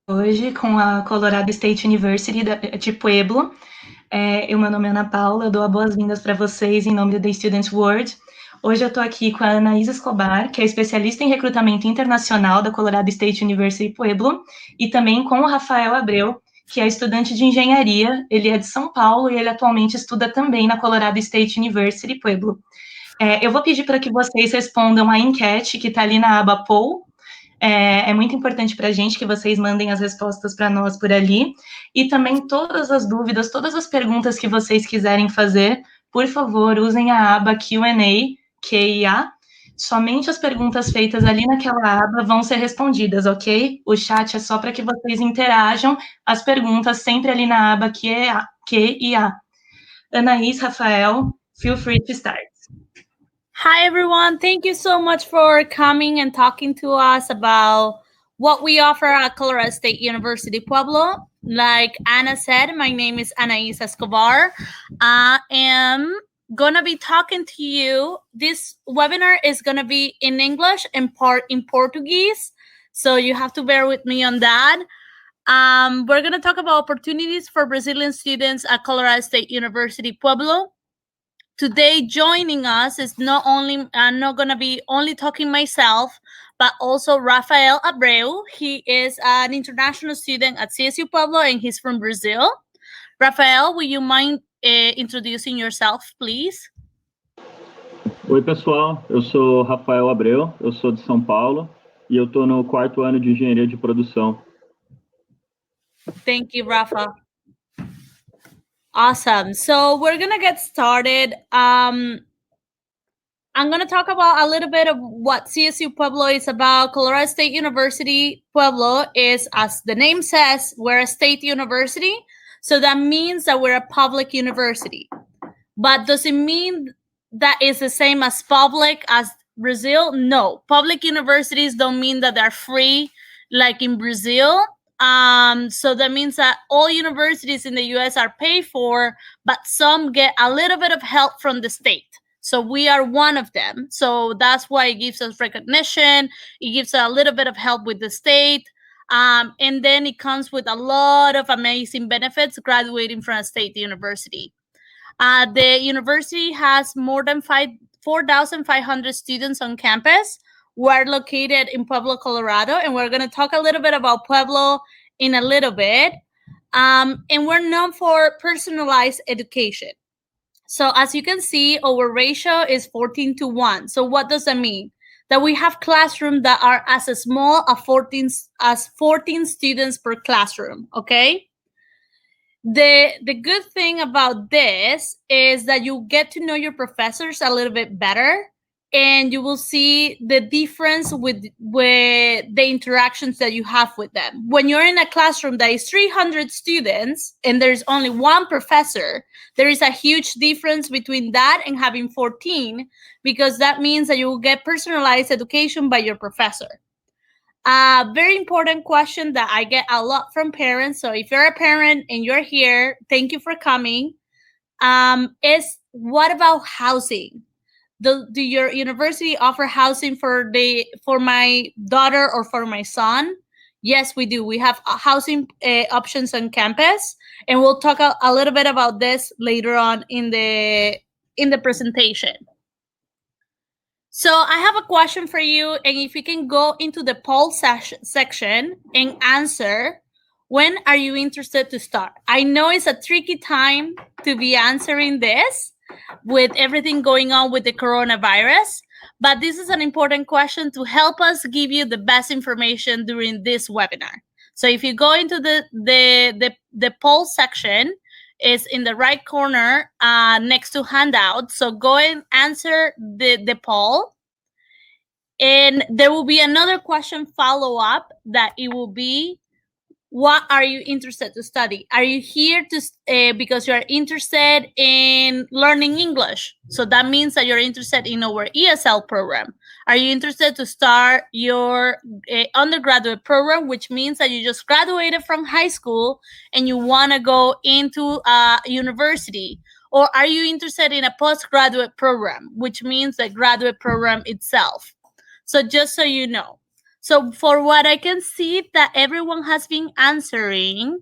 Hoje com a Colorado State University de Pueblo. Meu nome é Ana Paula, eu dou as boas-vindas para vocês em nome da Student World. Hoje eu estou aqui com a Anaís Escobar, que é especialista em recrutamento internacional da Colorado State University Pueblo, e também com o Rafael Abreu, que é estudante de engenharia. Ele é de São Paulo e ele atualmente estuda também na Colorado State University Pueblo. Eu vou pedir para que vocês respondam a enquete que está ali na aba Poll. É muito importante para a gente que vocês mandem as respostas para nós por ali. E também todas as dúvidas, todas as perguntas que vocês quiserem fazer, por favor, usem a aba Q&A, Q&A. Somente as perguntas feitas ali naquela aba vão ser respondidas, ok? O chat é só para que vocês interajam as perguntas sempre ali na aba Q&A. Anaís, Rafael, feel free to start. Hi, everyone. Thank you so much for coming and talking to us about what we offer at Colorado State University Pueblo. Like Anna said, my name is Anaís Escobar. I am going to be talking to you. This webinar is going to be in English and part in Portuguese, so you have to bear with me on that. We're going to talk about opportunities for Brazilian students at Colorado State University Pueblo. Today, joining us is not going to be only talking myself, but also Rafael Abreu. He is an international student at CSU Pueblo, and he's from Brazil. Rafael, will you mind introducing yourself, please? Oi, pessoal. Eu sou Rafael Abreu, eu sou de São Paulo e eu estou no 4º ano de engenharia de produção. Thank you, Rafa. Awesome. So we're going to get started. I'm going to talk about a little bit of what CSU Pueblo is about. Colorado State University Pueblo is, as the name says, we're a state university. So that means that we're a public university. But does it mean that it's the same as public as Brazil? No. Public universities don't mean that they're free like in Brazil. So that means that all universities in the US are paid for, but some get a little bit of help from the state. So we are one of them. So that's why it gives us recognition. It gives a little bit of help with the state. And then it comes with a lot of amazing benefits graduating from a state university. The university has more than 4,500 students on campus. We're located in Pueblo, Colorado, and we're going to talk a little bit about Pueblo in a little bit. And we're known for personalized education. So as you can see, our ratio is 14:1. So what does that mean? That we have classrooms that are as small as 14 students per classroom, okay? The good thing about this is that you get to know your professors a little bit better, and you will see the difference with the interactions that you have with them. When you're in a classroom that is 300 students and there's only one professor, there is a huge difference between that and having 14, because that means that you will get personalized education by your professor. A very important question that I get a lot from parents, so if you're a parent and you're here, thank you for coming, is what about housing? Do your university offer housing for my daughter or for my son? Yes, we do. We have housing options on campus, and we'll talk a little bit about this later on in the presentation. So I have a question for you, and if you can go into the poll section and answer, when are you interested to start? I know it's a tricky time to be answering this with everything going on with the coronavirus, but this is an important question to help us give you the best information during this webinar. So if you go into the poll section, it's in the right corner next to handout. So go and answer the poll. And there will be another question follow-up that it will be, what are you interested to study? Are you here to because you're interested in learning English? So that means that you're interested in our ESL program. Are you interested to start your undergraduate program, which means that you just graduated from high school and you want to go into a university? Or are you interested in a postgraduate program, which means the graduate program itself? So just so you know. So for what I can see that everyone has been answering,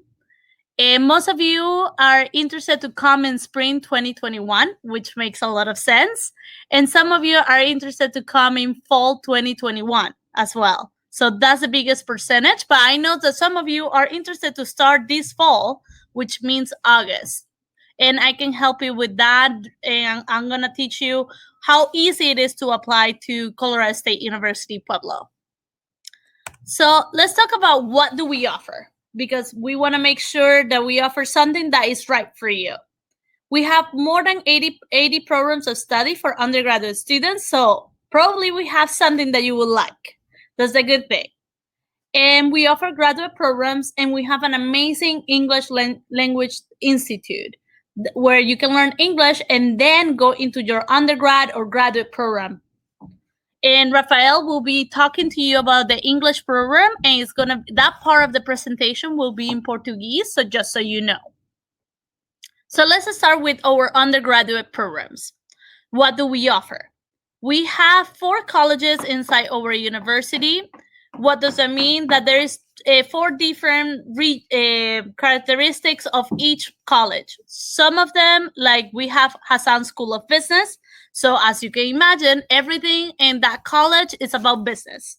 most of you are interested to come in spring 2021, which makes a lot of sense. And some of you are interested to come in fall 2021 as well. So that's the biggest percentage. But I know that some of you are interested to start this fall, which means August. And I can help you with that. And I'm going to teach you how easy it is to apply to Colorado State University, Pueblo. So let's talk about what do we offer, because we want to make sure that we offer something that is right for you. We have more than 80 programs of study for undergraduate students, so probably we have something that you will like. That's a good thing. And we offer graduate programs, and we have an amazing English language institute where you can learn English and then go into your undergrad or graduate program. And Rafael will be talking to you about the English program, and that part of the presentation will be in Portuguese, so just so you know. So let's start with our undergraduate programs. What do we offer? We have 4 colleges inside our university. What does that mean? That there is 4 different characteristics of each college. Some of them, like we have Hassan School of Business. So as you can imagine, everything in that college is about business.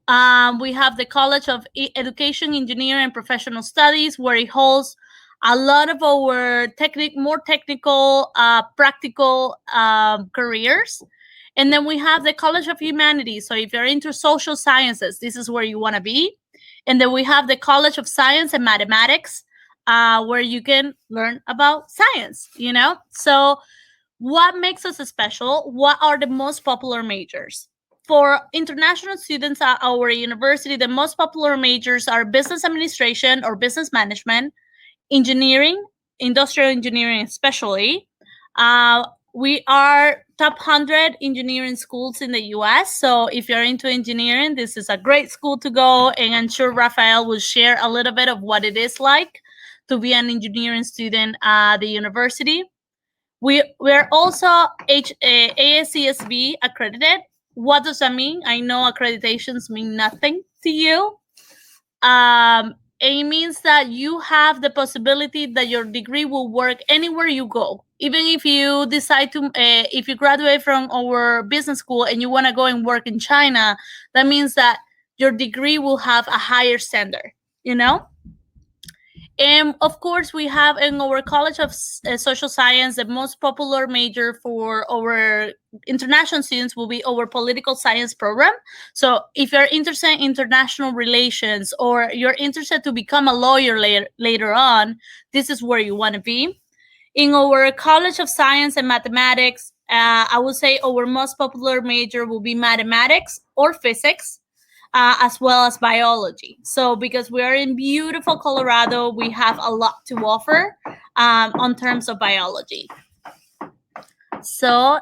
We have the College of Education, Engineering, and Professional Studies, where it holds a lot of our more technical, practical careers. And then we have the College of Humanities. So if you're into social sciences, this is where you want to be. And then we have the College of Science and Mathematics, where you can learn about science, So what makes us special? What are the most popular majors? For international students at our university, the most popular majors are business administration or business management, engineering, industrial engineering especially. We are top 100 engineering schools in the US. So if you're into engineering, this is a great school to go. And I'm sure Rafael will share a little bit of what it is like to be an engineering student at the university. We're also ASCSB accredited. What does that mean? I know accreditations mean nothing to you. It means that you have the possibility that your degree will work anywhere you go. Even if you decide to, if you graduate from our business school and you want to go and work in China, that means that your degree will have a higher standard, And of course, we have in our College of Social Science, the most popular major for our international students will be our political science program. So if you're interested in international relations or you're interested to become a lawyer later on, this is where you want to be. In our College of Science and Mathematics, I would say our most popular major will be mathematics or physics. As well as biology. So because we are in beautiful Colorado, we have a lot to offer on terms of biology. So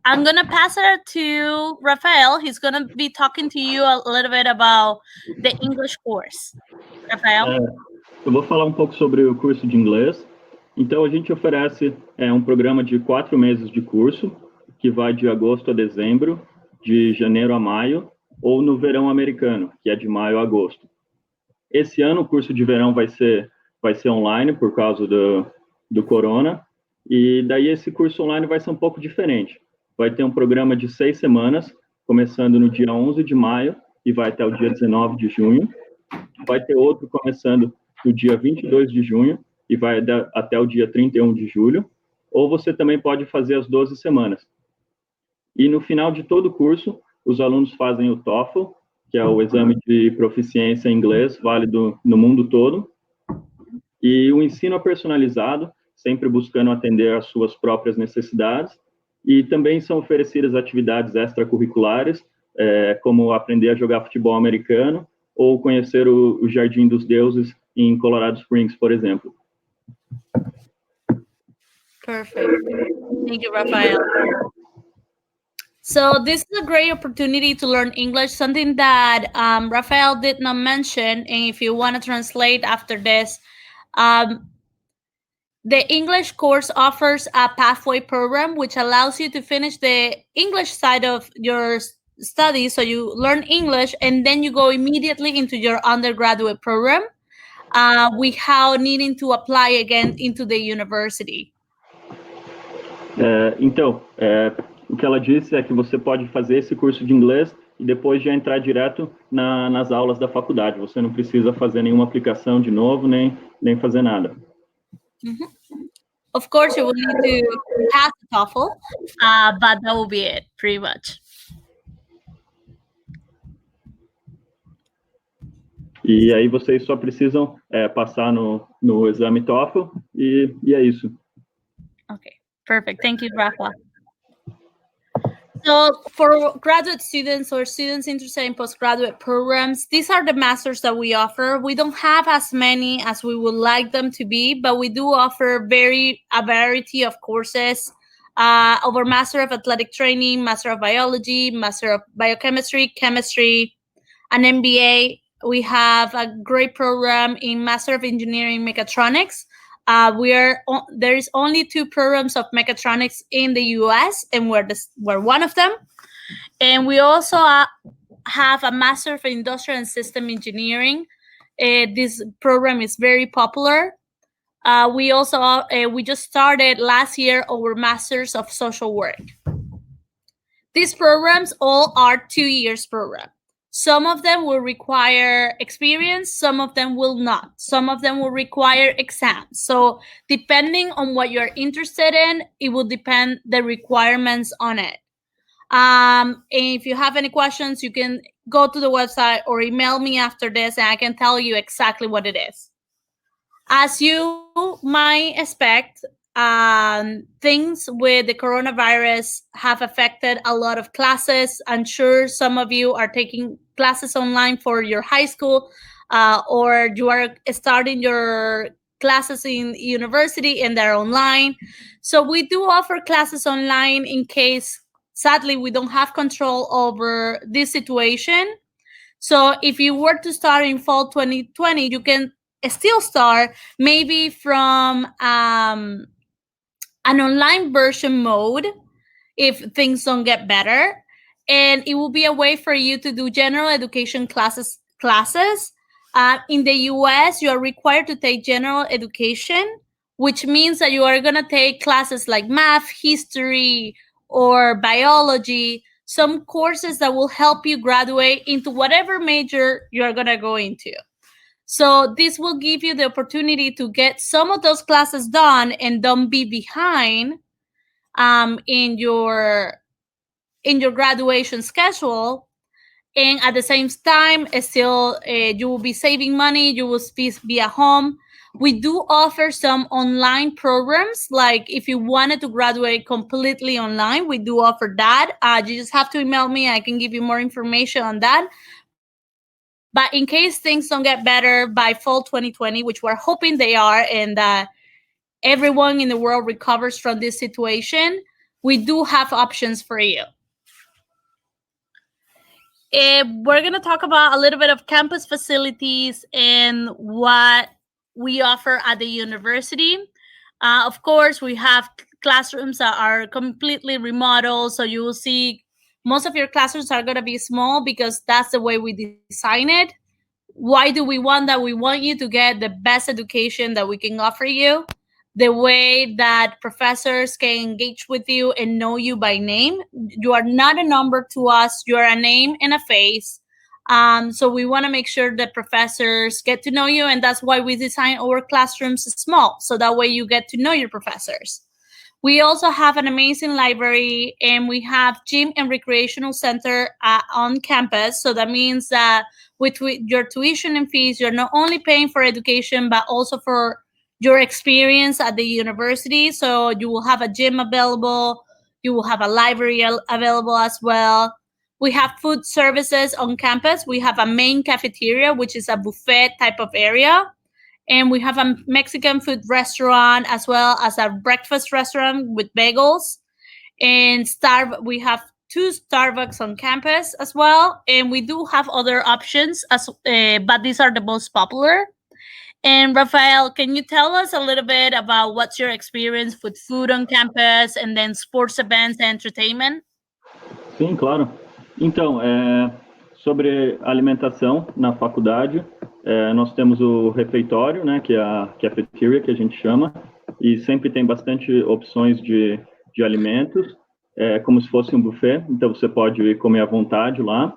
I'm going to pass it to Rafael. He's going to be talking to you a little bit about the English course. Rafael? Eu vou falar um pouco sobre o curso de inglês. Então, a gente oferece um programa de 4 meses de curso, que vai de agosto a dezembro, de janeiro a maio, ou no verão americano, que é de maio a agosto. Esse ano o curso de verão vai ser online por causa do corona, e daí esse curso online vai ser um pouco diferente. Vai ter um programa de 6 semanas, começando no dia 11 de maio e vai até o dia 19 de junho. Vai ter outro começando no dia 22 de junho e vai até o dia 31 de julho, ou você também pode fazer as 12 semanas. E no final de todo o curso, os alunos fazem o TOEFL, que é o exame de proficiência em inglês, válido no mundo todo. E o ensino é personalizado, sempre buscando atender às suas próprias necessidades. E também são oferecidas atividades extracurriculares, como aprender a jogar futebol americano ou conhecer o Jardim dos Deuses em Colorado Springs, por exemplo. Perfect. Thank you, Rafael. So this is a great opportunity to learn English, something that Rafael did not mention. And if you want to translate after this, the English course offers a pathway program, which allows you to finish the English side of your study, so you learn English, and then you go immediately into your undergraduate program without needing to apply again into the university. Então, o que ela disse é que você pode fazer esse curso de inglês e depois já entrar direto nas aulas da faculdade. Você não precisa fazer nenhuma aplicação de novo, nem fazer nada. Of course, you will need to pass the TOEFL, but that will be it, pretty much. E aí vocês só precisam passar no exame TOEFL e é isso. Okay, perfect. Thank you, Rafa. So for graduate students or students interested in postgraduate programs, these are the masters that we offer. We don't have as many as we would like them to be, but we do offer a variety of courses. Our Master of Athletic Training, Master of Biology, Master of Biochemistry, Chemistry, an MBA. We have a great program in Master of Engineering Mechatronics. There is only 2 programs of mechatronics in the US, and we're one of them. And we also have a Master of Industrial and System Engineering. This program is very popular. We just started last year our Masters of Social Work. These programs all are 2 years program. Some of them will require experience, some of them will not. Some of them will require exams. So depending on what you're interested in, it will depend the requirements on it. And if you have any questions, you can go to the website or email me after this, and I can tell you exactly what it is. As you might expect, things with the coronavirus have affected a lot of classes. I'm sure some of you are taking classes online for your high school, or you are starting your classes in university and they're online. So we do offer classes online in case, sadly, we don't have control over this situation. So if you were to start in fall 2020, you can still start maybe from an online version mode if things don't get better, and it will be a way for you to do general education classes. In the US, you are required to take general education, which means that you are going to take classes like math, history, or biology, some courses that will help you graduate into whatever major you are going to go into. So this will give you the opportunity to get some of those classes done and don't be behind in your graduation schedule. And at the same time, still you will be saving money. You will be at home. We do offer some online programs. Like if you wanted to graduate completely online, we do offer that. You just have to email me. I can give you more information on that. But in case things don't get better by fall 2020, which we're hoping they are, and everyone in the world recovers from this situation, we do have options for you. We're going to talk about a little bit of campus facilities and what we offer at the university. Of course, we have classrooms that are completely remodeled, so you will see most of your classrooms are going to be small because that's the way we design it. Why do we want that? We want you to get the best education that we can offer you, the way that professors can engage with you and know you by name. You are not a number to us. You are a name and a face. So we want to make sure that professors get to know you, and that's why we design our classrooms small, so that way you get to know your professors. We also have an amazing library, and we have gym and recreational center on campus. So that means that with your tuition and fees, you're not only paying for education, but also for your experience at the university. So you will have a gym available. You will have a library available as well. We have food services on campus. We have a main cafeteria, which is a buffet type of area. And we have a Mexican food restaurant as well as a breakfast restaurant with bagels. And we have 2 Starbucks on campus as well. And we do have other options, but these are the most popular. And Rafael, can you tell us a little bit about what's your experience with food on campus and then sports events and entertainment? Sim, claro. Então, sobre alimentação na faculdade, nós temos o refeitório, né, que é a cafeteria, que a gente chama, e sempre tem bastante opções de alimentos, como se fosse um buffet, então você pode ir comer à vontade lá.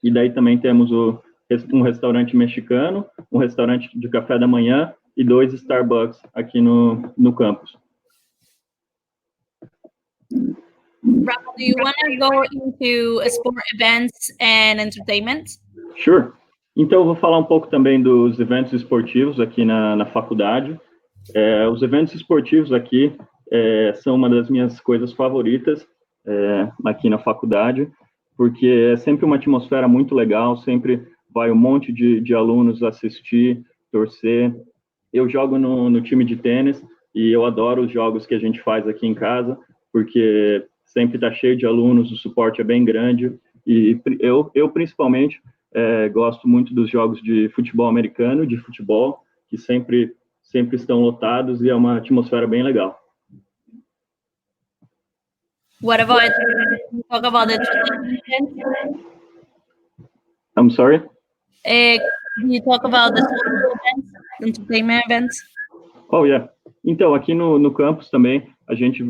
E daí também temos um restaurante mexicano, um restaurante de café da manhã e 2 Starbucks aqui no campus. Rafa, do you want to go into sport events and entertainment? Sure. Então, eu vou falar um pouco também dos eventos esportivos aqui na faculdade. Os eventos esportivos aqui são uma das minhas coisas favoritas aqui na faculdade, porque é sempre uma atmosfera muito legal, sempre vai um monte de alunos assistir, torcer. Eu jogo no time de tênis e eu adoro os jogos que a gente faz aqui em casa, porque sempre está cheio de alunos, o suporte é bem grande, e eu principalmente gosto muito dos jogos de futebol americano, de futebol, que sempre estão lotados e é uma atmosfera bem legal. What about talk about the events? I'm sorry? You talk about the events, entertainment events? Oh, yeah. Então, aqui no campus também, a gente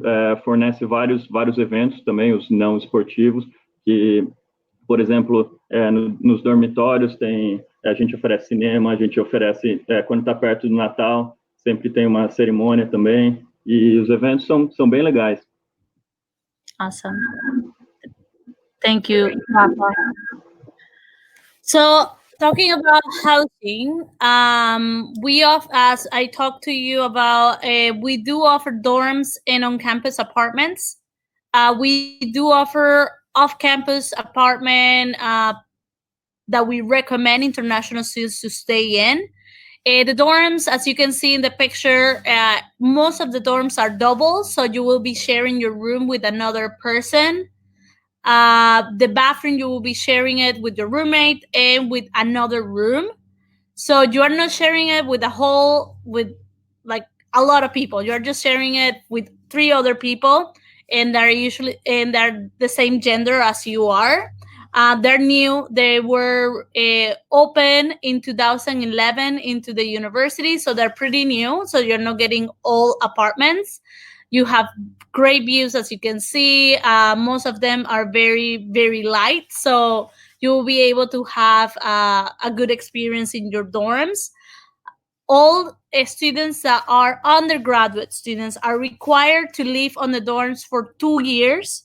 fornece vários eventos também, os não esportivos, que, por exemplo, nos dormitórios a gente oferece cinema, a gente oferece, quando está perto do Natal, sempre tem uma cerimônia também, e os eventos são bem legais. Awesome. Thank you, Rafa. So, talking about housing, as I talked to you about, we do offer dorms and on-campus apartments. We do offer off-campus apartment that we recommend international students to stay in. The dorms, as you can see in the picture, most of the dorms are double, so you will be sharing your room with another person. The bathroom, you will be sharing it with your roommate and with another room. So you are not sharing it with like a lot of people. You're just sharing it with 3 other people, and they're the same gender as you are. They're new. They were open in 2011 into the university, so they're pretty new. So you're not getting all apartments. You have great views, as you can see. Most of them are very, very light, so you will be able to have a good experience in your dorms. All students that are undergraduate students are required to live on the dorms for 2 years.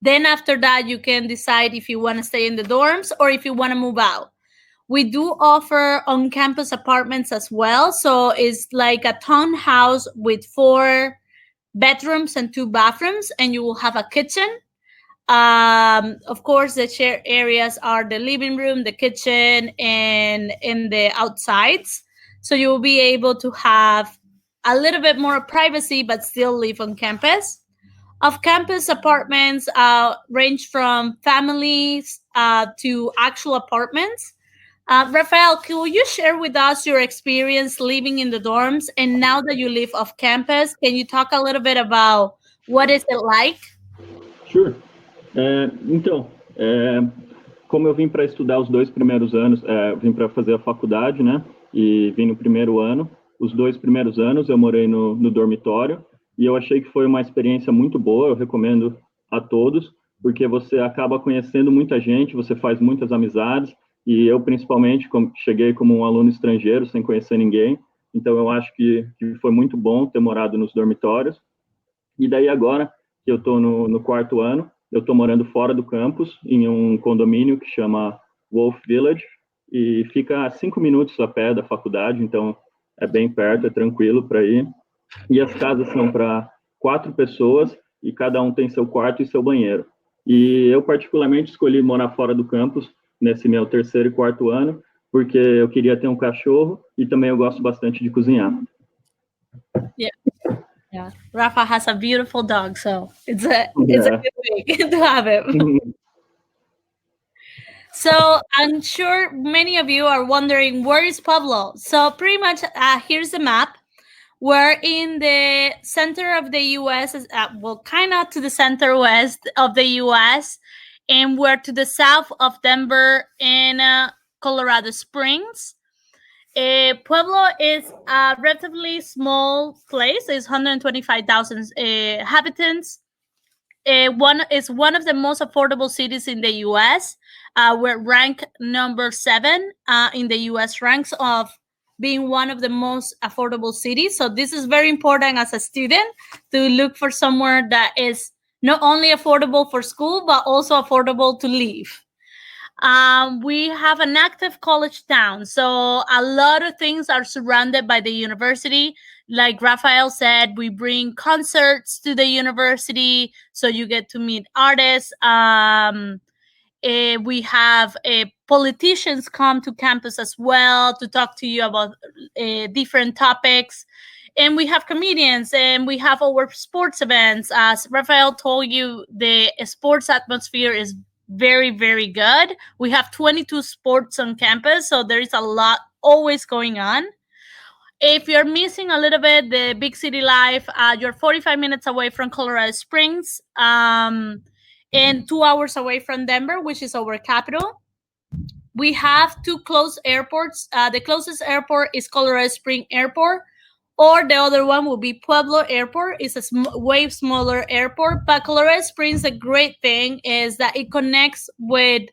Then after that, you can decide if you want to stay in the dorms or if you want to move out. We do offer on-campus apartments as well. So it's like a townhouse with 4 bedrooms and 2 bathrooms, and you will have a kitchen. Of course, the share areas are the living room, the kitchen, and the outsides. So you will be able to have a little bit more privacy, but still live on campus. Off-campus apartments range from families to actual apartments. Rafael, will you share with us your experience living in the dorms? And now that you live off campus, can you talk a little bit about what is it like? Sure. Então, como eu vim para estudar os 2 primeiros anos, vim para fazer a faculdade, né? E vim no primeiro ano. Os 2 primeiros anos eu morei no dormitório e eu achei que foi uma experiência muito boa. Eu recomendo a todos, porque você acaba conhecendo muita gente, você faz muitas amizades. E eu, principalmente, cheguei como um aluno estrangeiro, sem conhecer ninguém. Então, eu acho que foi muito bom ter morado nos dormitórios. E daí, agora que eu estou no 4º ano, eu estou morando fora do campus, em um condomínio que chama Wolf Village, e fica a 5 minutos a pé da faculdade, então é bem perto, é tranquilo para ir. E as casas são para 4 pessoas, e cada um tem seu quarto e seu banheiro. E eu, particularmente, escolhi morar fora do campus, nesse meu 3º e 4º ano, porque eu queria ter um cachorro e também eu gosto bastante de cozinhar. Yeah. Rafa has a beautiful dog, so it's a good way to have him. So I'm sure many of you are wondering, where is Pueblo? So pretty much here's the map. We're in the center of the U.S., kind of to the center west of the U.S., and we're to the south of Denver in Colorado Springs. Pueblo is a relatively small place. It's 125,000 inhabitants. Is one of the most affordable cities in the U.S. We're ranked number 7 in the U.S. ranks of being one of the most affordable cities. So this is very important as a student to look for somewhere that is not only affordable for school, but also affordable to live. We have an active college town, so a lot of things are surrounded by the university. Like Rafael said, we bring concerts to the university, so you get to meet artists. We have politicians come to campus as well to talk to you about different topics. And we have comedians, and we have our sports events. As Rafael told you, the sports atmosphere is very, very good. We have 22 sports on campus, so there is a lot always going on. If you're missing a little bit the big city life, you're 45 minutes away from Colorado Springs, and 2 hours away from Denver, which is our capital. We have 2 close airports. The closest airport is Colorado Springs Airport, or the other one will be Pueblo Airport. It's a way smaller airport, but Colorado Springs, the great thing is that it connects with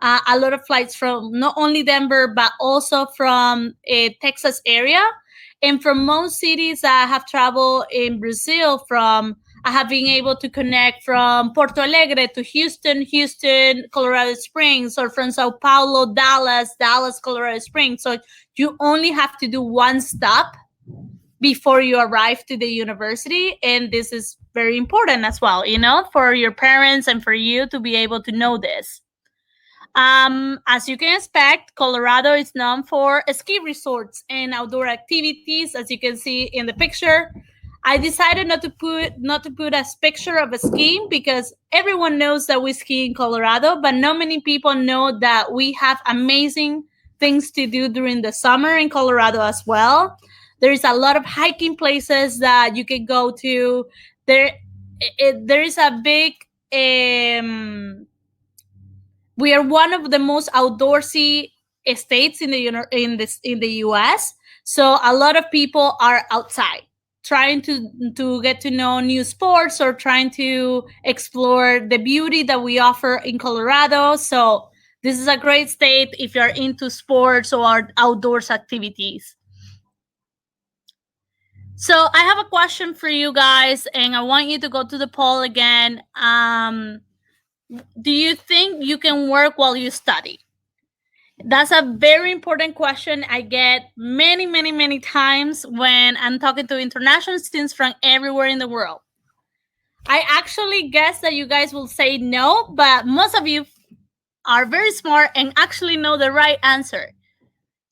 a lot of flights from not only Denver, but also from Texas area. And from most cities I have traveled in Brazil from, I have been able to connect from Porto Alegre to Houston, Colorado Springs, or from Sao Paulo, Dallas, Colorado Springs. So you only have to do one stop before you arrive to the university. And this is very important as well, you know, for your parents and for you to be able to know this. As you can expect, Colorado is known for ski resorts and outdoor activities, as you can see in the picture. I decided not to put a picture of a skiing because everyone knows that we ski in Colorado, but not many people know that we have amazing things to do during the summer in Colorado as well. There's a lot of hiking places that you can go to. There is a big. We are one of the most outdoorsy states in the U.S. So a lot of people are outside trying to get to know new sports or trying to explore the beauty that we offer in Colorado. So this is a great state if you're into sports or outdoors activities. So I have a question for you guys, and I want you to go to the poll again. Do you think you can work while you study? That's a very important question I get many, many, many times when I'm talking to international students from everywhere in the world. I actually guess that you guys will say no, but most of you are very smart and actually know the right answer.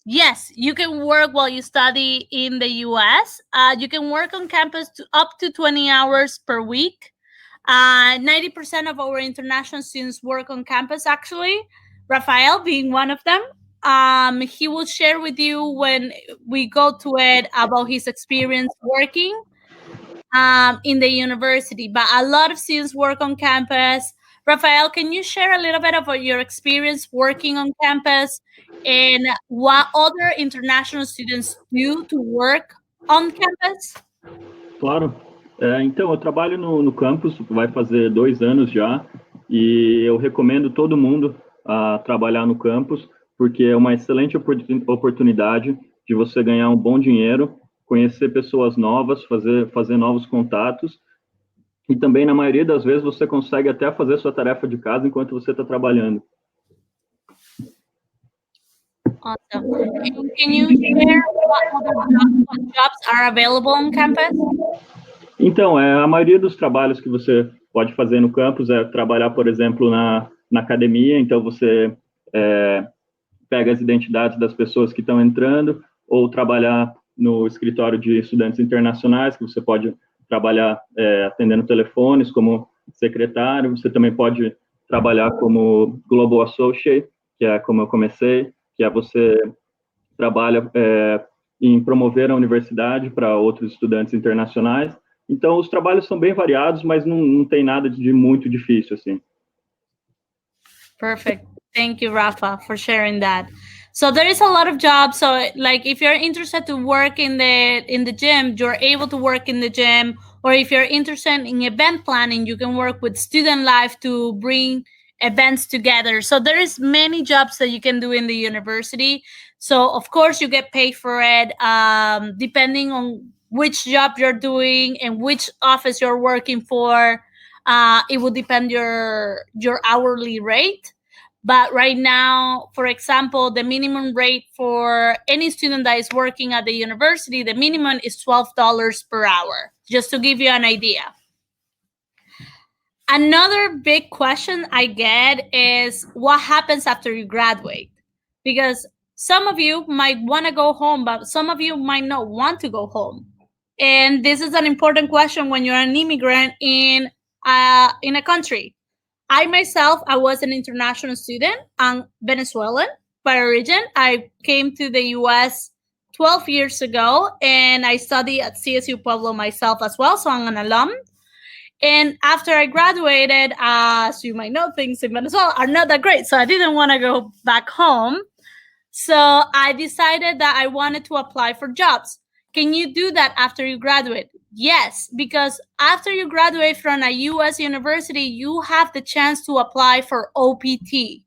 Yes, you can work while you study in the US. You can work on campus up to 20 hours per week. 90% of our international students work on campus, actually. Rafael being one of them. He will share with you when we go to it about his experience working in the university. But a lot of students work on campus. Rafael, can you share a little bit about your experience working on campus and what other international students do to work on campus? Claro. Então, eu trabalho no campus, vai fazer 2 anos já, e eu recomendo todo mundo a trabalhar no campus, porque é uma excelente oportunidade de você ganhar um bom dinheiro, conhecer pessoas novas, fazer novos contatos, e também, na maioria das vezes, você consegue até fazer sua tarefa de casa enquanto você está trabalhando. Awesome. Can you share what other jobs are available on campus? Então, a maioria dos trabalhos que você pode fazer no campus é trabalhar, por exemplo, na academia. Então, você pega as identidades das pessoas que estão entrando, ou trabalhar no escritório de estudantes internacionais, que você pode trabalhar atendendo telefones como secretário. Você também pode trabalhar como Global Associate, que é como eu comecei, que é você trabalha em promover a universidade para outros estudantes internacionais. Então, os trabalhos são bem variados, mas não tem nada de muito difícil, assim. Perfect. Thank you, Rafa, for sharing that. So there is a lot of jobs. So like if you're interested to work in the gym, you're able to work in the gym. Or if you're interested in event planning, you can work with student life to bring events together. So there is many jobs that you can do in the university. So of course you get paid for it, depending on which job you're doing and which office you're working for. It will depend your hourly rate. But right now, for example, the minimum rate for any student that is working at the university, the minimum is $12 per hour, just to give you an idea. Another big question I get is what happens after you graduate? Because some of you might want to go home, but some of you might not want to go home. And this is an important question when you're an immigrant in a country. I myself, I was an international student. I'm Venezuelan by origin. I came to the US 12 years ago, and I studied at CSU Pueblo myself as well, so I'm an alum. And after I graduated, as you might know, things in Venezuela are not that great, so I didn't want to go back home. So I decided that I wanted to apply for jobs. Can you do that after you graduate? Yes, because after you graduate from a U.S. university, you have the chance to apply for OPT.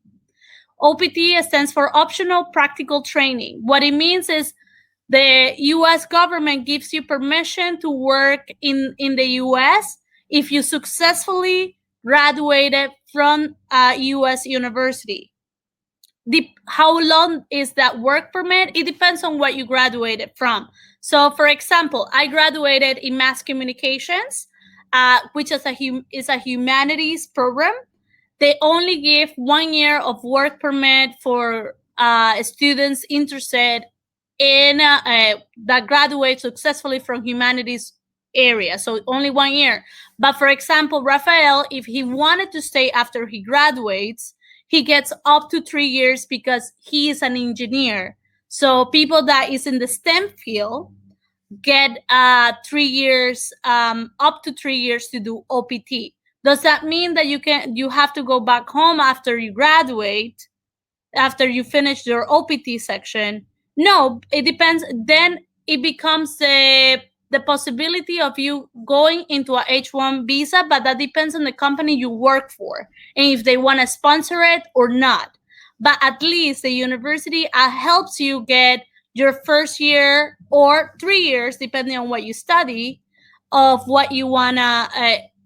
OPT stands for Optional Practical Training. What it means is the U.S. government gives you permission to work in the U.S. if you successfully graduated from a U.S. university. How long is that work permit? It depends on what you graduated from. So, for example, I graduated in mass communications, which is a humanities program. They only give 1 year of work permit for students interested in that graduate successfully from humanities area. So only 1 year. But for example, Rafael, if he wanted to stay after he graduates, he gets up to 3 years because he is an engineer. So people that is in the STEM field get 3 years, up to 3 years to do OPT. Does that mean that you have to go back home after you graduate, after you finish your OPT section? No, it depends. Then it becomes the possibility of you going into a H-1 visa, but that depends on the company you work for and if they want to sponsor it or not. But at least the university helps you get your first year or 3 years, depending on what you study, of what you wanna,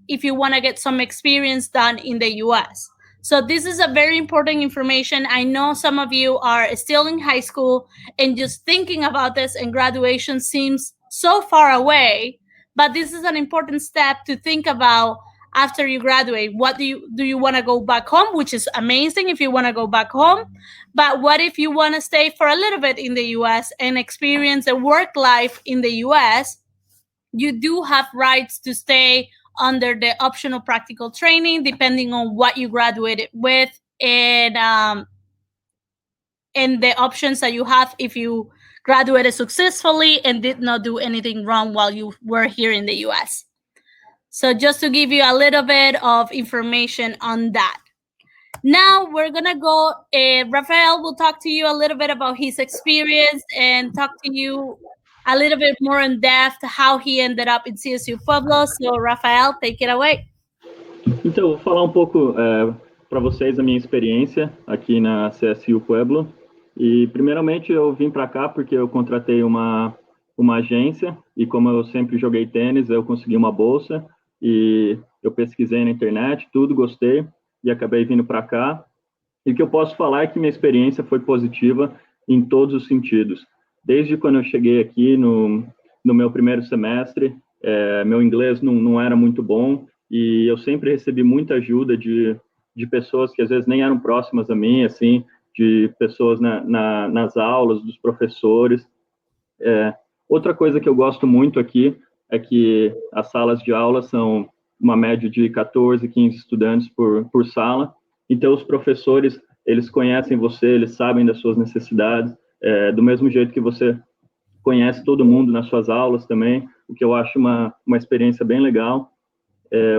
if you wanna get some experience done in the US. So this is a very important information. I know some of you are still in high school and just thinking about this, and graduation seems so far away, but this is an important step to think about after you graduate. What do you want to go back home, which is amazing if you want to go back home, but what if you want to stay for a little bit in the US and experience a work life in the US? You do have rights to stay under the optional practical training, depending on what you graduated with, and the options that you have if you graduated successfully and did not do anything wrong while you were here in the US. So just to give you a little bit of information on that. Now we're gonna go, Rafael will talk to you a little bit about his experience and talk to you a little bit more in depth how he ended up in CSU Pueblo. So Rafael, take it away. Então, vou falar um pouco para vocês a minha experiência aqui na CSU Pueblo. E, primeiramente, eu vim para cá porque eu contratei uma agência e, como eu sempre joguei tênis, eu consegui uma bolsa e eu pesquisei na internet, tudo, gostei e acabei vindo para cá. E o que eu posso falar é que minha experiência foi positiva em todos os sentidos. Desde quando eu cheguei aqui no meu primeiro semestre, meu inglês não era muito bom e eu sempre recebi muita ajuda de pessoas que às vezes nem eram próximas a mim, assim, de pessoas nas aulas, dos professores. Outra coisa que eu gosto muito aqui é que as salas de aula são uma média de 14, 15 estudantes por sala. Então, os professores, eles conhecem você, eles sabem das suas necessidades, do mesmo jeito que você conhece todo mundo nas suas aulas também, o que eu acho uma experiência bem legal.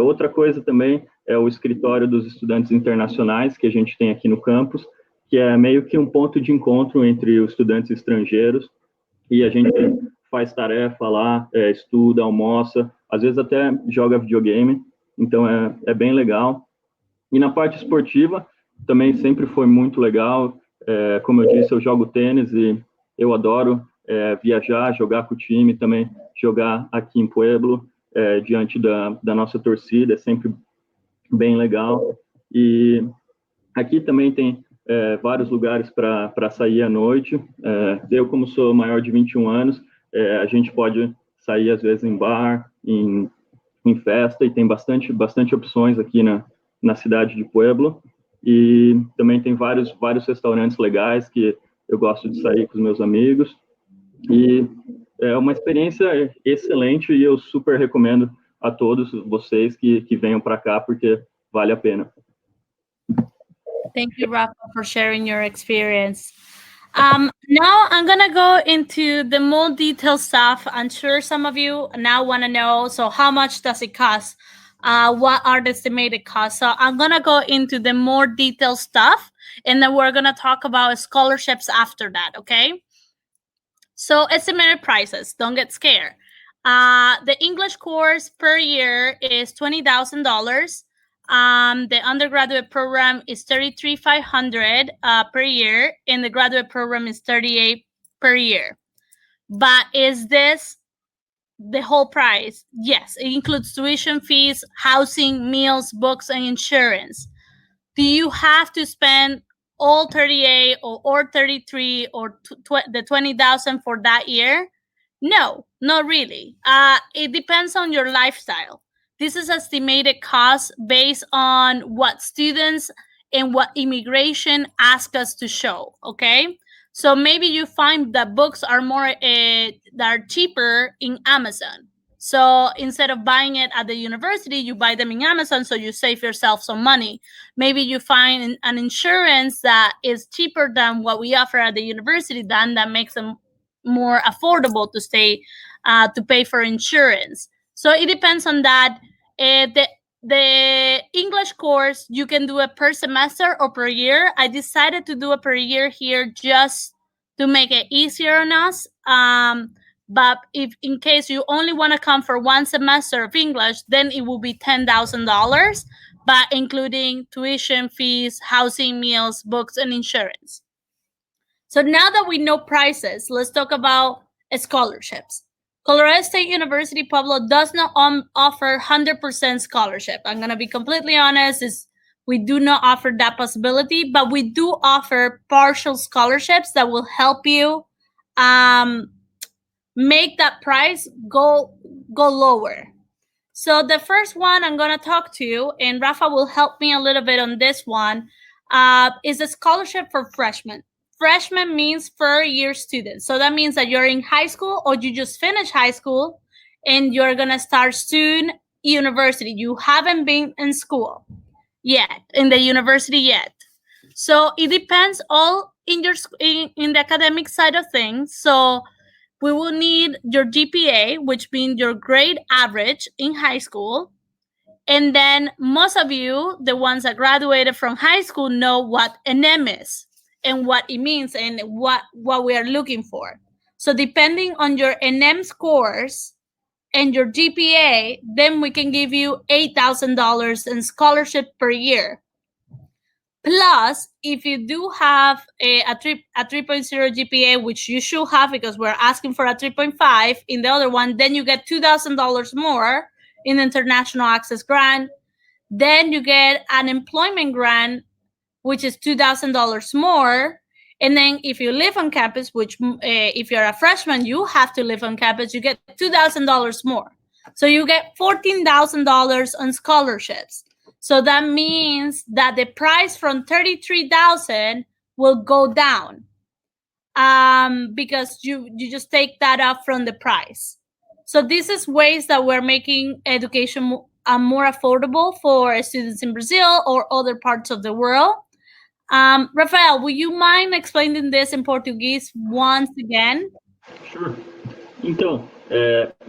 Outra coisa também é o escritório dos estudantes internacionais que a gente tem aqui no campus, que é meio que um ponto de encontro entre os estudantes estrangeiros, e a gente faz tarefa lá, estuda, almoça, às vezes até joga videogame, então é bem legal. E na parte esportiva, também sempre foi muito legal. Como eu disse, eu jogo tênis e eu adoro viajar, jogar com o time, também jogar aqui em Pueblo, diante da nossa torcida, é sempre bem legal. E aqui também tem vários lugares para sair à noite. Eu, como sou maior de 21 anos, a gente pode sair, às vezes, em bar, em festa, e tem bastante opções aqui na cidade de Pueblo. E também tem vários restaurantes legais que eu gosto de sair com os meus amigos. E é uma experiência excelente e eu super recomendo a todos vocês que venham para cá, porque vale a pena. Thank you, Rafa, for sharing your experience. Now I'm going to go into the more detailed stuff. I'm sure some of you now want to know, so how much does it cost? What are the estimated costs? So I'm going to go into the more detailed stuff, and then we're going to talk about scholarships after that, okay? So estimated prices, don't get scared. The English course per year is $20,000. The undergraduate program is $33,500 per year, and the graduate program is $38,000 per year. But is this the whole price? Yes, it includes tuition fees, housing, meals, books, and insurance. Do you have to spend all 38 or 33 or the 20,000 for that year? No, not really. It depends on your lifestyle. This is estimated cost based on what students and what immigration ask us to show, okay? So maybe you find that books are that are cheaper in Amazon. So instead of buying it at the university, you buy them in Amazon, so you save yourself some money. Maybe you find an insurance that is cheaper than what we offer at the university, then that makes them more affordable to pay for insurance. So it depends on that. The English course, you can do it per semester or per year. I decided to do it per year here just to make it easier on us. But if in case you only want to come for one semester of English, then it will be $10,000, but including tuition fees, housing, meals, books, and insurance. So now that we know prices, let's talk about scholarships. Colorado State University Pueblo does not offer 100% scholarship. I'm going to be completely honest, we do not offer that possibility, but we do offer partial scholarships that will help you make that price go lower. So the first one I'm going to talk to, and Rafa will help me a little bit on this one, is a scholarship for freshmen. Freshman means first-year students. So that means that you're in high school or you just finished high school and you're going to start student university. You haven't been in school yet, in the university yet. So it depends all in the academic side of things. So we will need your GPA, which means your grade average in high school. And then most of you, the ones that graduated from high school, know what NM is and what it means and what we are looking for. So depending on your NM scores and your GPA, then we can give you $8,000 in scholarship per year. Plus, if you do have a 3.0 GPA, which you should have because we're asking for a 3.5 in the other one, then you get $2,000 more in international access grant. Then you get an employment grant, which is $2,000 more. And then if you live on campus, which if you're a freshman, you have to live on campus, you get $2,000 more. So you get $14,000 on scholarships. So that means that the price from $33,000 will go down because you just take that up from the price. So this is ways that we're making education more affordable for students in Brazil or other parts of the world. Rafael, would you mind explaining this in Portuguese once again? Sure. Então,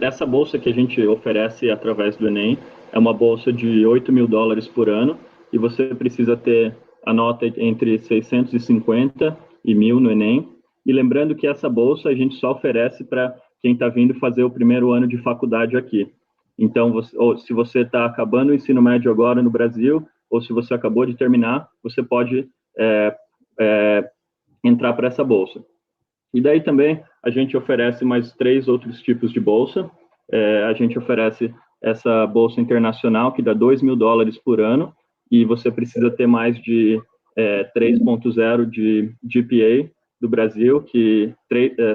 essa bolsa que a gente oferece através do Enem é uma bolsa de $8.000 por ano e você precisa ter a nota entre 650 e 1.000 no Enem. E lembrando que essa bolsa a gente só oferece para quem está vindo fazer o primeiro ano de faculdade aqui. Então, se você está acabando o ensino médio agora no Brasil, ou se você acabou de terminar, você pode entrar para essa bolsa. E daí também a gente oferece mais 3 outros tipos de bolsa. A gente oferece essa bolsa internacional, que dá $2.000 por ano, e você precisa ter mais de 3.0 de GPA do Brasil, que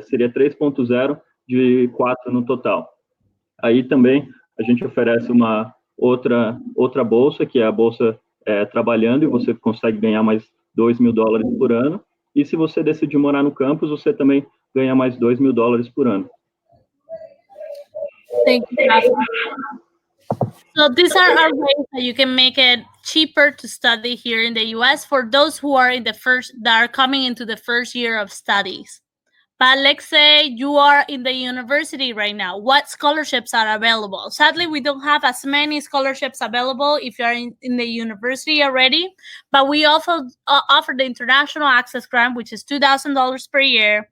seria 3.0 de 4 no total. Aí também a gente oferece uma outra bolsa, que é a bolsa trabalhando, e você consegue ganhar mais $2.000 por ano. E se você decidir morar no campus, você também ganha mais $2.000 por ano. Thank you, Rafa. So these are our ways that you can make it cheaper to study here in the U.S. for those who are that are coming into the first year of studies. But let's say you are in the university right now. What scholarships are available? Sadly, we don't have as many scholarships available if you're in the university already. But we also offer the International Access Grant, which is $2,000 per year.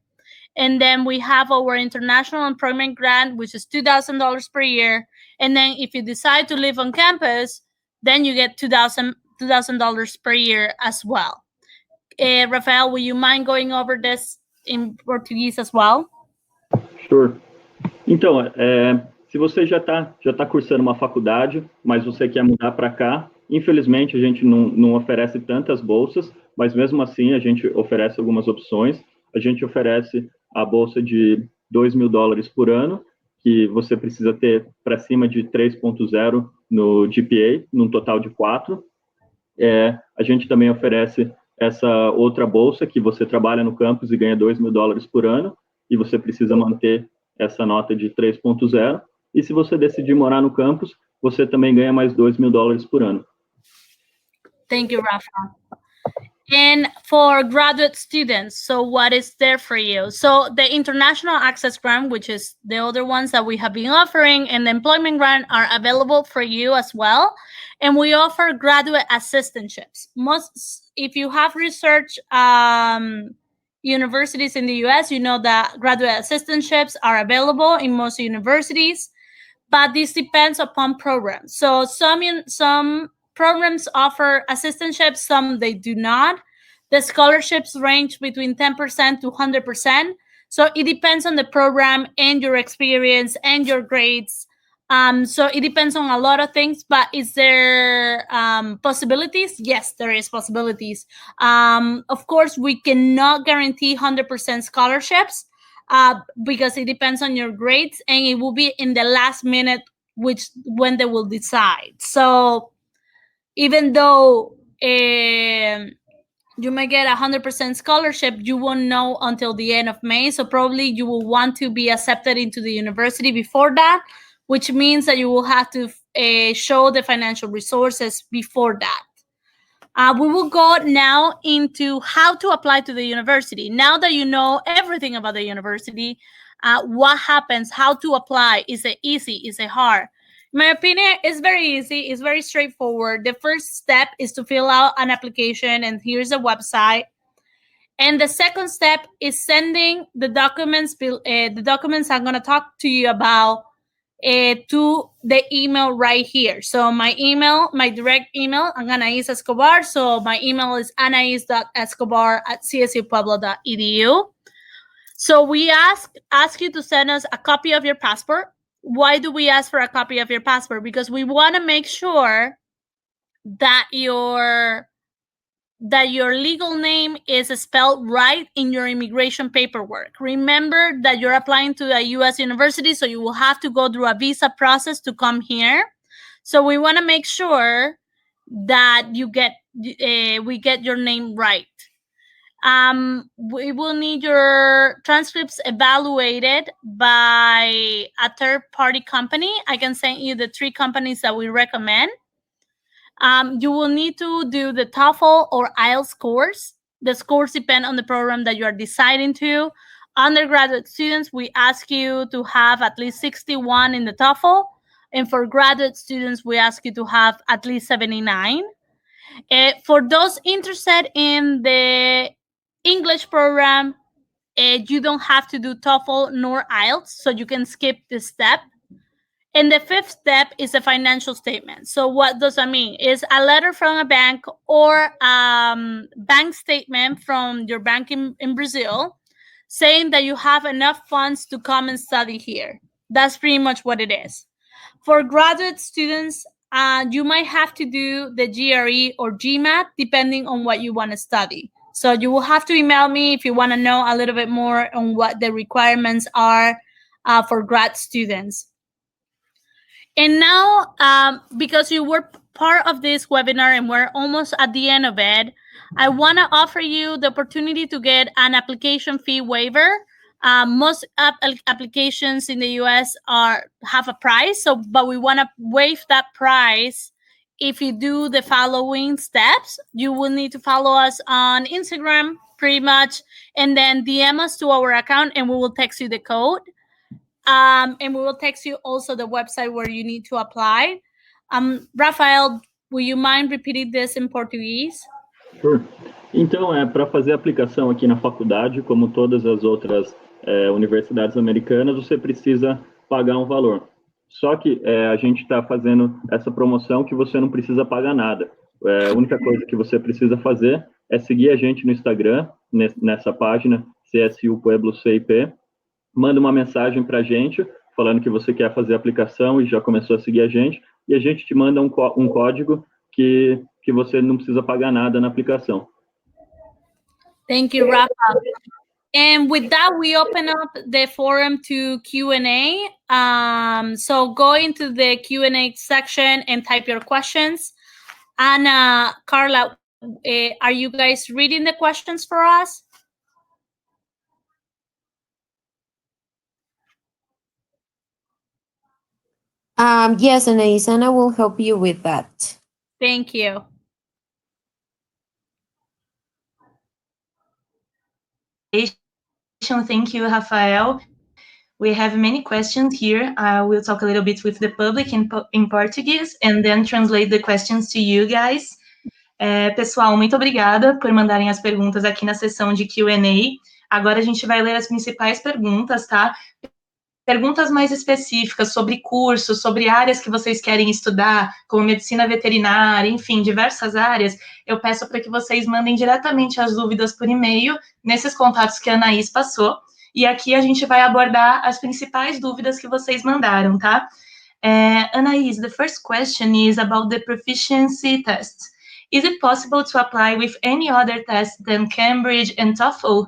And then we have our International Employment Grant, which is $2,000 per year. And then if you decide to live on campus, then you get $2,000 per year as well. Rafael, will you mind going over this in Portuguese as well? Sure. Então, se você já tá cursando uma faculdade, mas você quer mudar para cá, infelizmente a gente não oferece tantas bolsas, mas mesmo assim a gente oferece algumas opções. A gente oferece a bolsa de $2.000 por ano, que você precisa ter para cima de 3.0 no GPA, num total de 4. A gente também oferece essa outra bolsa, que você trabalha no campus e ganha $2.000 por ano, e você precisa manter essa nota de 3.0. E se você decidir morar no campus, você também ganha mais $2.000 por ano. Thank you, Rafa. And for graduate students, so what is there for you? So the International Access Grant, which is the other ones that we have been offering, and the Employment Grant are available for you as well. And we offer graduate assistantships. If you have research universities in the US, you know that graduate assistantships are available in most universities, but this depends upon programs. So some programs offer assistantships, some they do not. The scholarships range between 10% to 100%. So it depends on the program and your experience and your grades. So it depends on a lot of things, but is there possibilities? Yes, there is possibilities. Of course, we cannot guarantee 100% scholarships because it depends on your grades, and it will be in the last minute when they will decide. So even though you may get 100% scholarship, you won't know until the end of May. So probably you will want to be accepted into the university before that, which means that you will have to show the financial resources before that. We will go now into how to apply to the university. Now that you know everything about the university, what happens, how to apply, is it easy, is it hard? In my opinion, it's very easy. It's very straightforward. The first step is to fill out an application, and here's a website. And the second step is sending the documents. The documents I'm going to talk to you about to the email right here. So my email, my direct email, I'm Anais Escobar. So my email is anais.escobar@csupueblo.edu. So we ask you to send us a copy of your passport. Why do we ask for a copy of your passport? Because we want to make sure that your legal name is spelled right in your immigration paperwork. Remember that you're applying to a U.S. university, so you will have to go through a visa process to come here. So we want to make sure that we get your name right. We will need your transcripts evaluated by a third-party company. I can send you the 3 companies that we recommend. You will need to do the TOEFL or IELTS course. The scores depend on the program that you are deciding to. undergraduate students, we ask you to have at least 61 in the TOEFL. And for graduate students, we ask you to have at least 79. For those interested in the English program, you don't have to do TOEFL nor IELTS, so you can skip this step. And the fifth step is a financial statement. So what does that mean? It's a letter from a bank or bank statement from your bank in Brazil saying that you have enough funds to come and study here. That's pretty much what it is. For graduate students, you might have to do the GRE or GMAT depending on what you want to study. So you will have to email me if you want to know a little bit more on what the requirements are for grad students. And now, because you were part of this webinar and we're almost at the end of it, I want to offer you the opportunity to get an application fee waiver. Most applications in the US have a price, but we want to waive that price. If you do the following steps, you will need to follow us on Instagram pretty much, and then DM us to our account and we will text you the code. And we will text you also the website where you need to apply. Rafael, will you mind repeating this in Portuguese? Sure. Então, para fazer a aplicação aqui na faculdade, como todas as outras universidades americanas, você precisa pagar um valor. Só que a gente está fazendo essa promoção que você não precisa pagar nada. A única coisa que você precisa fazer é seguir a gente no Instagram, nessa página, CSU Pueblo CIP. Manda uma mensagem para a gente, falando que você quer fazer a aplicação e já começou a seguir a gente te manda um código que você não precisa pagar nada na aplicação. Thank you, Rafa. And with that, we open up the forum to Q&A. So go into the Q&A section and type your questions. Anna, Carla, are you guys reading the questions for us? Yes, Anais, Anna will help you with that. Thank you. Thank you, Rafael. We have many questions here. I will talk a little bit with the public in Portuguese and then translate the questions to you guys. Pessoal, muito obrigada por mandarem as perguntas aqui na sessão de Q&A. Agora a gente vai ler as principais perguntas, tá? Perguntas mais específicas sobre cursos, sobre áreas que vocês querem estudar, como medicina veterinária, enfim, diversas áreas, eu peço para que vocês mandem diretamente as dúvidas por e-mail, nesses contatos que a Anaís passou, e aqui a gente vai abordar as principais dúvidas que vocês mandaram, tá? Anaís, the first question is about the proficiency tests. Is it possible to apply with any other test than Cambridge and TOEFL?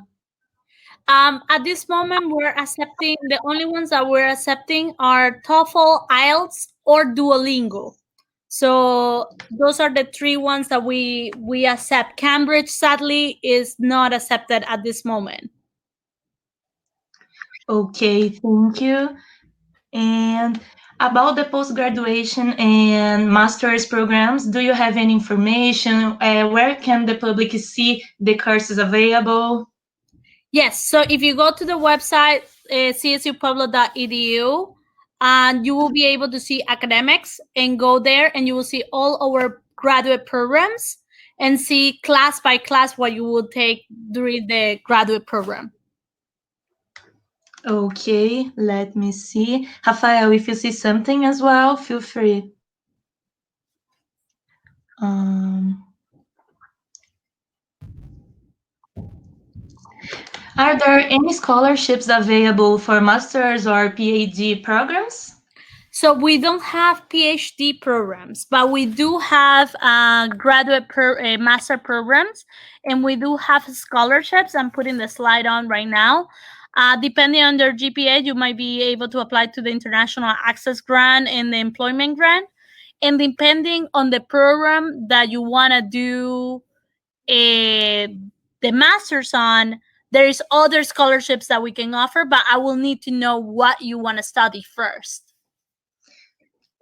At this moment, we're accepting, the only ones that we're accepting are TOEFL, IELTS, or Duolingo. So those are the three ones that we accept. Cambridge, sadly, is not accepted at this moment. Okay, thank you. And about the post-graduation and master's programs, do you have any information? Where can the public see the courses available? Yes, so if you go to the website, csupueblo.edu, and you will be able to see academics and go there and you will see all our graduate programs and see class by class what you will take during the graduate program. Okay, let me see. Rafael, if you see something as well, feel free. Are there any scholarships available for master's or PhD programs? So we don't have PhD programs, but we do have graduate master programs, and we do have scholarships. I'm putting the slide on right now. Depending on their GPA, you might be able to apply to the International Access Grant and the Employment Grant. And depending on the program that you want to do the master's on, there is other scholarships that we can offer, but I will need to know what you want to study first.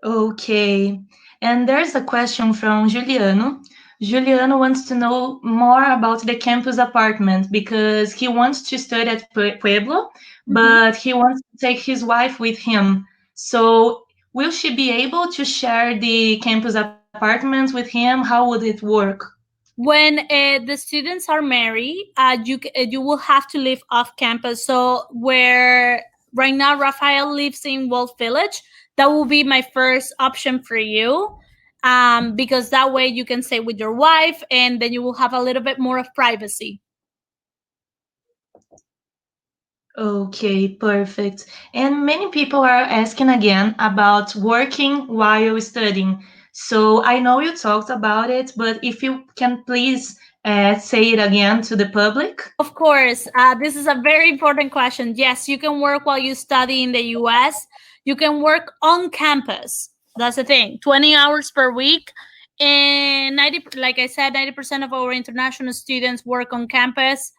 Okay, and there's a question from Juliano. Juliano wants to know more about the campus apartment because he wants to study at Pueblo, but he wants to take his wife with him. So, will she be able to share the campus apartments with him? How would it work? When the students are married, you will have to live off campus. So where right now Rafael lives in Wolf Village, that will be my first option for you, because that way you can stay with your wife, and then you will have a little bit more of privacy. Okay, perfect. And many people are asking again about working while studying. So I know you talked about it, but if you can please say it again to the public. Of course, this is a very important question. Yes, you can work while you study in the US. You can work on campus. That's the thing. 20 hours per week. And 90, like I said, 90% of our international students work on campus.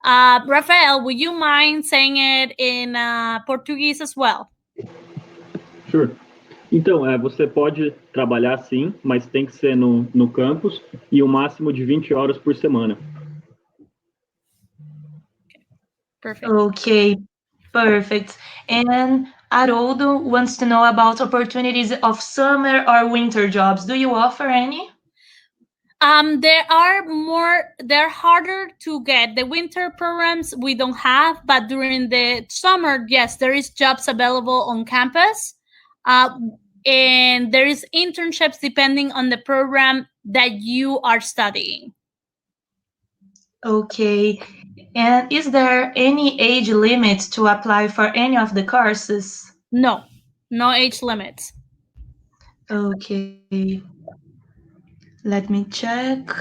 Rafael, would you mind saying it in Portuguese as well? Sure. Então, você pode trabalhar sim, mas tem que ser no campus e o máximo de 20 horas por semana. Perfect. Okay, perfect. And Haroldo wants to know about opportunities of summer or winter jobs. Do you offer any? They're harder to get. The winter programs we don't have, but during the summer, yes, there is jobs available on campus. And there is internships depending on the program that you are studying. Okay. And is there any age limit to apply for any of the courses? No age limits. Okay. Let me check.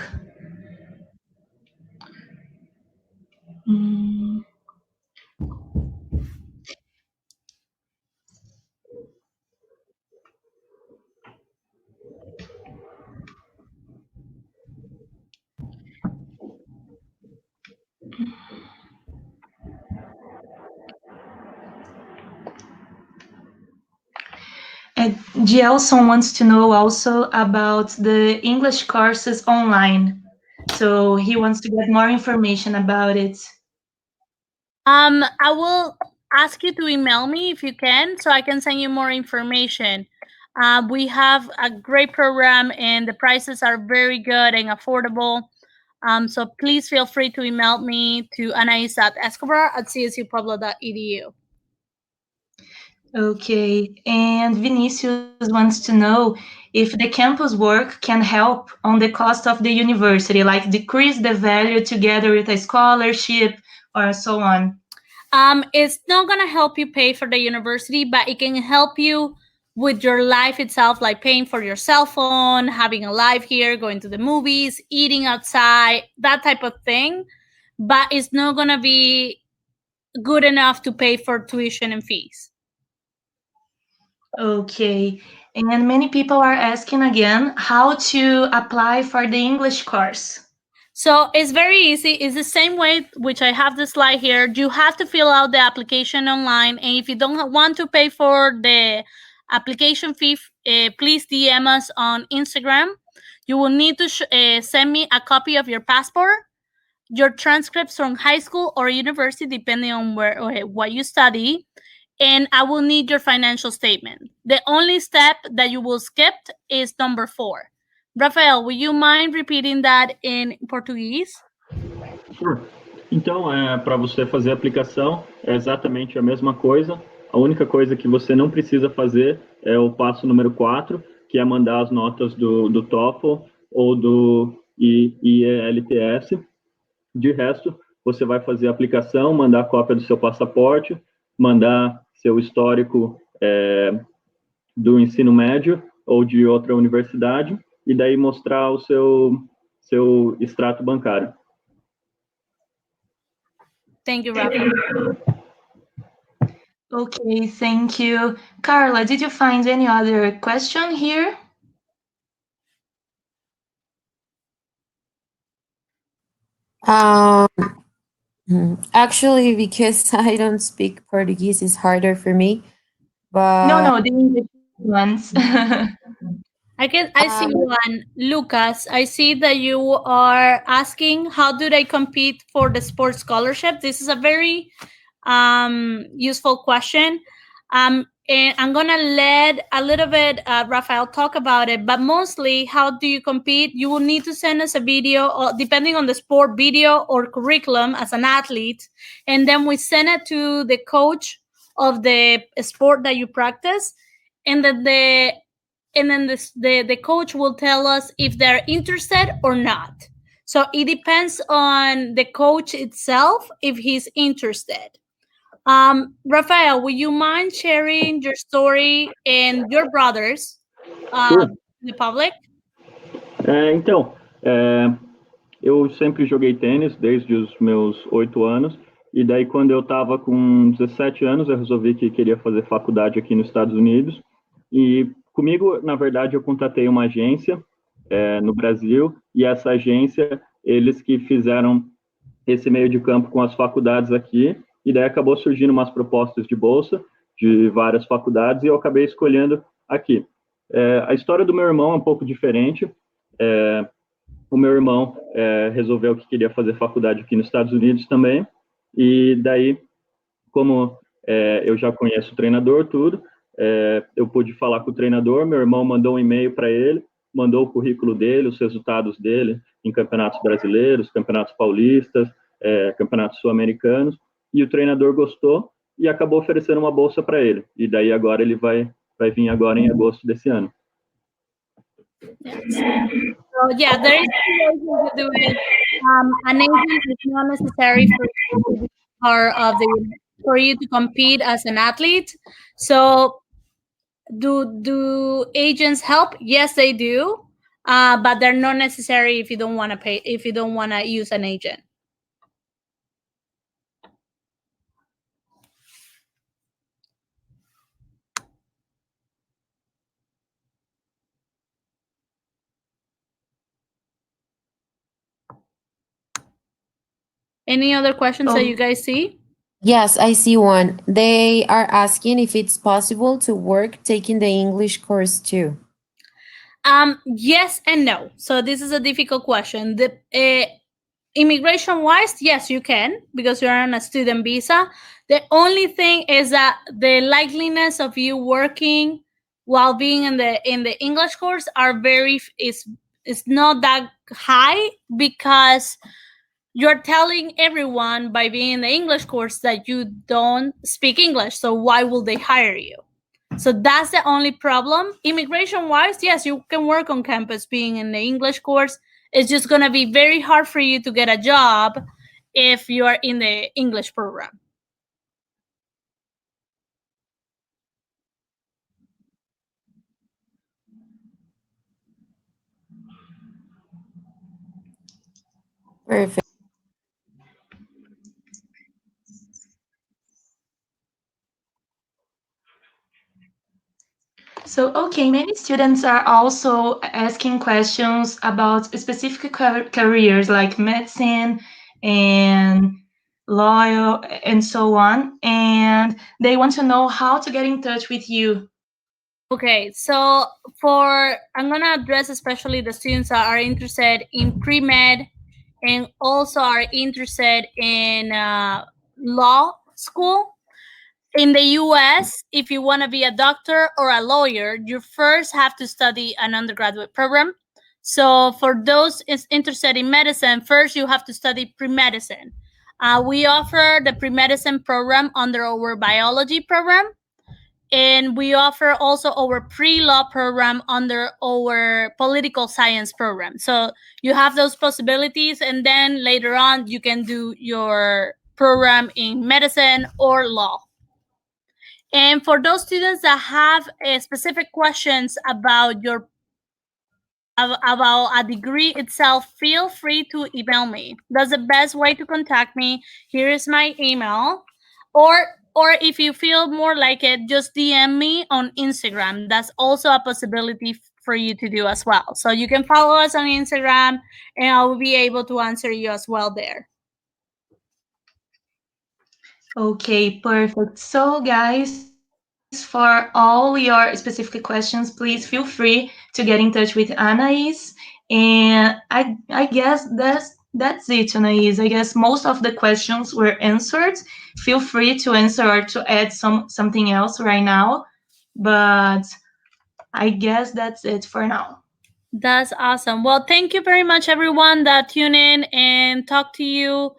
And Gelson wants to know also about the English courses online. So he wants to get more information about it. I will ask you to email me if you can, so I can send you more information. We have a great program, and the prices are very good and affordable. So please feel free to email me to anais.escobar@csupueblo.edu. Okay, and Vinicius wants to know if the campus work can help on the cost of the university, like decrease the value together with a scholarship or so on. It's not going to help you pay for the university, but it can help you with your life itself, like paying for your cell phone, having a life here, going to the movies, eating outside, that type of thing. But it's not going to be good enough to pay for tuition and fees. Okay, and many people are asking again how to apply for the English course. So it's very easy. It's the same way, which I have the slide here. You have to fill out the application online. And if you don't want to pay for the application fee, please DM us on Instagram. You will need to send me a copy of your passport, your transcripts from high school or university, depending on what you study, and I will need your financial statement. The only step that you will skip is number 4. Rafael, will you mind repeating that in Portuguese? Sure. Então, para você fazer a aplicação, é exatamente a mesma coisa. A única coisa que você não precisa fazer é o passo número 4, que é mandar as notas do TOEFL ou do IELTS. De resto, você vai fazer a aplicação, mandar cópia do seu passaporte, mandar seu histórico do ensino médio ou de outra universidade, e daí mostrar o seu extrato bancário. Thank you, Rafael. Okay, thank you. Carla, did you find any other question here? Actually, because I don't speak Portuguese, it's harder for me. But No, the English ones. I see one, Lucas. I see that you are asking how do they compete for the sports scholarship. This is a very useful question. And I'm gonna let a little bit Rafael talk about it, but mostly how do you compete? You will need to send us a video, or depending on the sport, video or curriculum as an athlete, and then we send it to the coach of the sport that you practice, and then the coach will tell us if they're interested or not. So it depends on the coach itself if he's interested. Rafael, would you mind sharing your story and your brothers Sure. in the public? Então, eu sempre joguei tênis desde os meus 8 anos, e daí quando eu estava com 17 anos, eu resolvi que queria fazer faculdade aqui nos Estados Unidos, e comigo, na verdade, eu contratei uma agência no Brasil, e essa agência, eles que fizeram esse meio de campo com as faculdades aqui, e daí acabou surgindo umas propostas de bolsa de várias faculdades, e eu acabei escolhendo aqui. A história do meu irmão é um pouco diferente. O meu irmão resolveu que queria fazer faculdade aqui nos Estados Unidos também, e daí, como eu já conheço o treinador, tudo, eu pude falar com o treinador, meu irmão mandou um e-mail para ele, mandou o currículo dele, os resultados dele em campeonatos brasileiros, campeonatos paulistas, campeonatos sul-americanos, e o treinador gostou e acabou oferecendo uma bolsa para ele. E daí agora ele vai vir agora em agosto desse ano. So yeah, there is two ways to do it. An agent is not necessary for you to be part of for you to compete as an athlete. So do agents help? Yes, they do. But they're not necessary if you don't want to pay, if you don't want to use an agent. Any other questions that you guys see? Yes, I see one. They are asking if it's possible to work taking the English course too. Yes and no. So this is a difficult question. The immigration wise, yes, you can, because you're on a student visa. The only thing is that the likeliness of you working while being in the English course is not that high, because you're telling everyone by being in the English course that you don't speak English. So why will they hire you? So that's the only problem. Immigration wise, yes, you can work on campus being in the English course. It's just going to be very hard for you to get a job if you are in the English program. Perfect. So, okay, many students are also asking questions about specific careers like medicine and law and so on, and they want to know how to get in touch with you. Okay, so I'm going to address especially the students that are interested in pre-med and also are interested in law school. In the US, if you want to be a doctor or a lawyer, you first have to study an undergraduate program. So for those interested in medicine, first you have to study pre-medicine. We offer the pre-medicine program under our biology program, and we offer also our pre-law program under our political science program. So you have those possibilities, and then later on you can do your program in medicine or law. And for those students that have specific questions about about a degree itself, feel free to email me. That's the best way to contact me. Here is my email. Or if you feel more like it, just DM me on Instagram. That's also a possibility for you to do as well. So you can follow us on Instagram, and I will be able to answer you as well there. Okay, perfect. So, guys, for all your specific questions, please feel free to get in touch with Anais. And I guess that's it, Anais. I guess most of the questions were answered. Feel free to answer or to add something else right now. But I guess that's it for now. That's awesome. Well, thank you very much, everyone that tuned in and talked to you.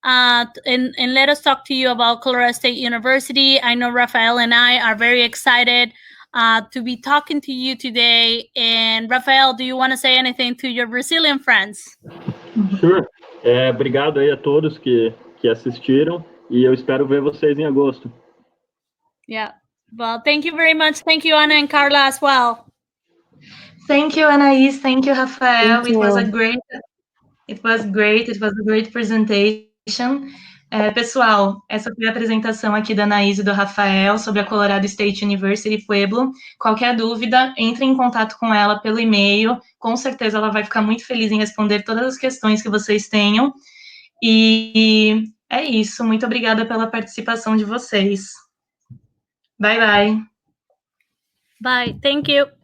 And let us talk to you about Colorado State University. I know Rafael and I are very excited to be talking to you today. And Rafael, do you want to say anything to your Brazilian friends? Sure. Obrigado aí a todos que assistiram e eu espero ver vocês em agosto. Yeah. Well, thank you very much. Thank you, Ana and Carla, as well. Thank you, Anais. Thank you, Rafael. Thank It was you. a great presentation. Pessoal, essa foi a apresentação aqui da Anaís e do Rafael sobre a Colorado State University Pueblo. Qualquer dúvida, entre em contato com ela pelo e-mail. Com certeza ela vai ficar muito feliz em responder todas as questões que vocês tenham. E é isso. Muito obrigada pela participação de vocês. Bye, bye. Bye. Thank you.